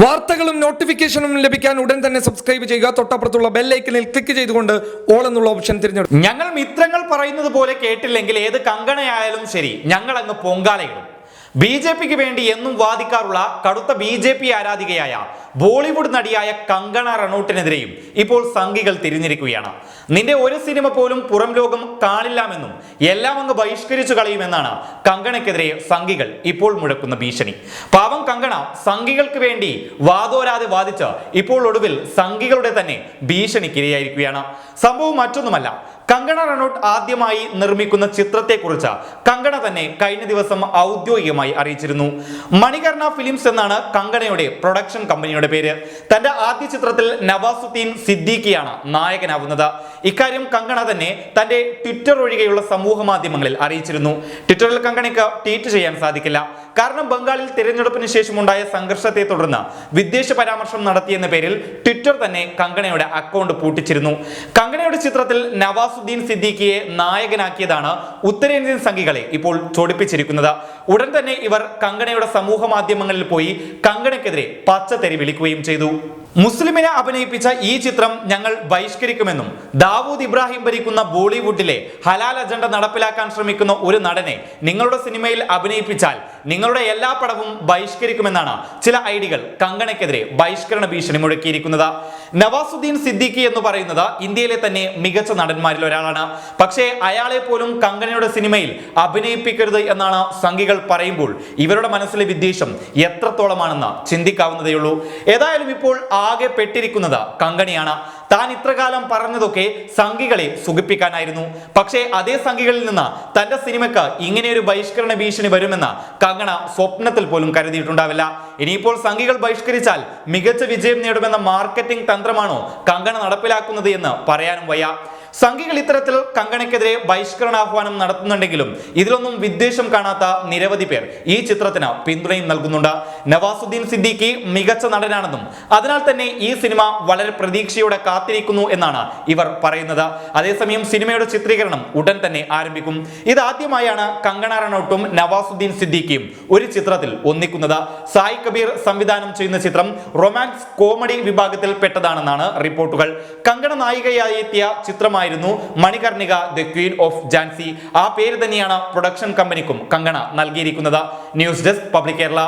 വാർത്തകളും നോട്ടിഫിക്കേഷനും ലഭിക്കാൻ ഉടൻ തന്നെ സബ്സ്ക്രൈബ് ചെയ്യുക. തൊട്ടപ്പുറത്തുള്ള ബെൽ ഐക്കണിൽ ക്ലിക്ക് ചെയ്തുകൊണ്ട് ഓൾ എന്നുള്ള ഓപ്ഷൻ തിരഞ്ഞെടുക്കും. ഞങ്ങൾ മിത്രങ്ങൾ പറയുന്നത് പോലെ കേട്ടില്ലെങ്കിൽ ഏത് കങ്കണയായാലും ശരി, ഞങ്ങൾ അങ്ങ് പൊങ്കാലയിടും. BJPക്ക് വേണ്ടി എന്നും വാദിക്കാറുള്ള കടുത്ത BJP ആരാധികയായ ബോളിവുഡ് നടിയായ കങ്കണ റണൌട്ടിനെതിരെയും ഇപ്പോൾ സംഘികൾ തിരിഞ്ഞിരിക്കുകയാണ്. നിന്റെ ഒരു സിനിമ പോലും പുറം ലോകം കാണില്ലാമെന്നും എല്ലാം അങ്ങ് ബഹിഷ്കരിച്ചു കളയുമെന്നാണ് കങ്കണയ്ക്കെതിരെ സംഘികൾ ഇപ്പോൾ മുഴക്കുന്ന ഭീഷണി. പാവം കങ്കണ സംഘികൾക്ക് വേണ്ടി വാദോരാതെ വാദിച്ച് ഇപ്പോൾ ഒടുവിൽ സംഘികളുടെ തന്നെ ഭീഷണിക്കിരയായിരിക്കുകയാണ്. സംഭവം മറ്റൊന്നുമല്ല, കങ്കണ റണൌട്ട് ആദ്യമായി നിർമ്മിക്കുന്ന ചിത്രത്തെക്കുറിച്ച് കങ്കണ തന്നെ കഴിഞ്ഞ ദിവസം ഔദ്യോഗികമായി അറിയിച്ചിരുന്നു. മണികർണ ഫിലിംസ് എന്നാണ് കങ്കണയുടെ പ്രൊഡക്ഷൻ കമ്പനിയുടെ പേര്. തന്റെ ആദ്യ ചിത്രത്തിൽ നവാസുദ്ദീൻ സിദ്ദീഖിയാണ് നായകനാവുന്നത്. ഇക്കാര്യം കങ്കണ തന്നെ തന്റെ ട്വിറ്റർ ഒഴികെയുള്ള സമൂഹ മാധ്യമങ്ങളിൽ അറിയിച്ചിരുന്നു. ട്വിറ്ററിൽ കങ്കണയ്ക്ക് ട്വീറ്റ് ചെയ്യാൻ സാധിക്കില്ല. കാരണം ബംഗാളിൽ തിരഞ്ഞെടുപ്പിന് ശേഷമുണ്ടായ സംഘർഷത്തെ തുടർന്ന് വിദ്വേഷ പരാമർശം നടത്തിയെന്ന പേരിൽ ട്വിറ്റർ തന്നെ കങ്കണയുടെ അക്കൗണ്ട് പൂട്ടിച്ചിരുന്നു. കങ്കണയുടെ ചിത്രത്തിൽ നവാസുദ്ദീൻ സിദ്ദീഖിയെ നായകനാക്കിയതാണ് ഉത്തരേന്ത്യൻ സംഘികളെ ഇപ്പോൾ ചൊടിപ്പിച്ചിരിക്കുന്നത്. ഉടൻ തന്നെ ഇവർ കങ്കണയുടെ സമൂഹ മാധ്യമങ്ങളിൽ പോയി കങ്കണയ്ക്കെതിരെ പച്ചത്തെറി വിളിക്കുകയും ചെയ്തു. മുസ്ലിമിനെ അഭിനയിപ്പിച്ച ഈ ചിത്രം ഞങ്ങൾ ബഹിഷ്കരിക്കുമെന്നും ദാവൂദ് ഇബ്രാഹിം ഭരിക്കുന്ന ബോളിവുഡിലെ ഹലാൽ അജണ്ട നടപ്പിലാക്കാൻ ശ്രമിക്കുന്ന ഒരു നടനെ നിങ്ങളുടെ സിനിമയിൽ അഭിനയിപ്പിച്ചാൽ നിങ്ങളുടെ എല്ലാ പടവും ബഹിഷ്കരിക്കുമെന്നാണ് ചില ഐഡികൾ കങ്കണയ്ക്കെതിരെ ബഹിഷ്കരണ ഭീഷണി മുഴക്കിയിരിക്കുന്നത്. നവാസുദ്ദീൻ സിദ്ദീഖി എന്ന് പറയുന്നത് ഇന്ത്യയിലെ തന്നെ മികച്ച നടന്മാരിൽ ഒരാളാണ്. പക്ഷേ അയാളെ പോലും കങ്കണയുടെ സിനിമയിൽ അഭിനയിപ്പിക്കരുത് എന്നാണ് സംഘികൾ പറയുമ്പോൾ ഇവരുടെ മനസ്സിലെ വിദ്വേഷം എത്രത്തോളമാണെന്ന് ചിന്തിക്കാവുന്നതേയുള്ളൂ. ഏതായാലും ഇപ്പോൾ ആകെ പെട്ടിരിക്കുന്നത് കങ്കണയാണ്. താൻ ഇത്രകാലം പറഞ്ഞതൊക്കെ സംഘികളെ സുഖിപ്പിക്കാനായിരുന്നു. പക്ഷേ അതേ സംഘികളിൽ നിന്ന് തന്റെ സിനിമയ്ക്ക് ഇങ്ങനെയൊരു ബഹിഷ്കരണ ഭീഷണി വരുമെന്ന് കങ്കണ സ്വപ്നത്തിൽ പോലും കരുതിയിട്ടുണ്ടാവില്ല. ഇനിയിപ്പോൾ സംഘികൾ ബഹിഷ്കരിച്ചാൽ മികച്ച വിജയം നേടുമെന്ന മാർക്കറ്റിംഗ് തന്ത്രമാണോ കങ്കണ നടപ്പിലാക്കുന്നത് എന്ന് പറയാനും വയ്യ. സംഘികൾ ഇത്തരത്തിൽ കങ്കണയ്ക്കെതിരെ ബഹിഷ്കരണാഹ്വാനം നടത്തുന്നുണ്ടെങ്കിലും ഇതിലൊന്നും വിദ്വേഷം കാണാത്ത നിരവധി പേർ ഈ ചിത്രത്തിന് പിന്തുണയും നൽകുന്നുണ്ട്. നവാസുദ്ദീൻ സിദ്ദീഖി മികച്ച നടനാണെന്നും അതിനാൽ തന്നെ ഈ സിനിമ വളരെ പ്രതീക്ഷയോടെ കാത്തിരിക്കുന്നു എന്നാണ് ഇവർ പറയുന്നത്. അതേസമയം സിനിമയുടെ ചിത്രീകരണം ഉടൻ തന്നെ ആരംഭിക്കും. ഇതാദ്യമായാണ് കങ്കണ റണൌട്ടും നവാസുദ്ദീൻ സിദ്ദീഖിയും ഒരു ചിത്രത്തിൽ ഒന്നിക്കുന്നത്. സായ് കബീർ സംവിധാനം ചെയ്യുന്ന ചിത്രം റൊമാൻസ് കോമഡി വിഭാഗത്തിൽ പെട്ടതാണെന്നാണ് റിപ്പോർട്ടുകൾ. കങ്കണ നായികയായി എത്തിയ ചിത്രമായിരുന്നു Manikarnika the queen of Jhansi. ആ പേര് തന്നെയാണ് പ്രൊഡക്ഷൻ കമ്പനിക്കും കങ്കണ നൽകിയിരിക്കുന്നത്. News desk public Kerala.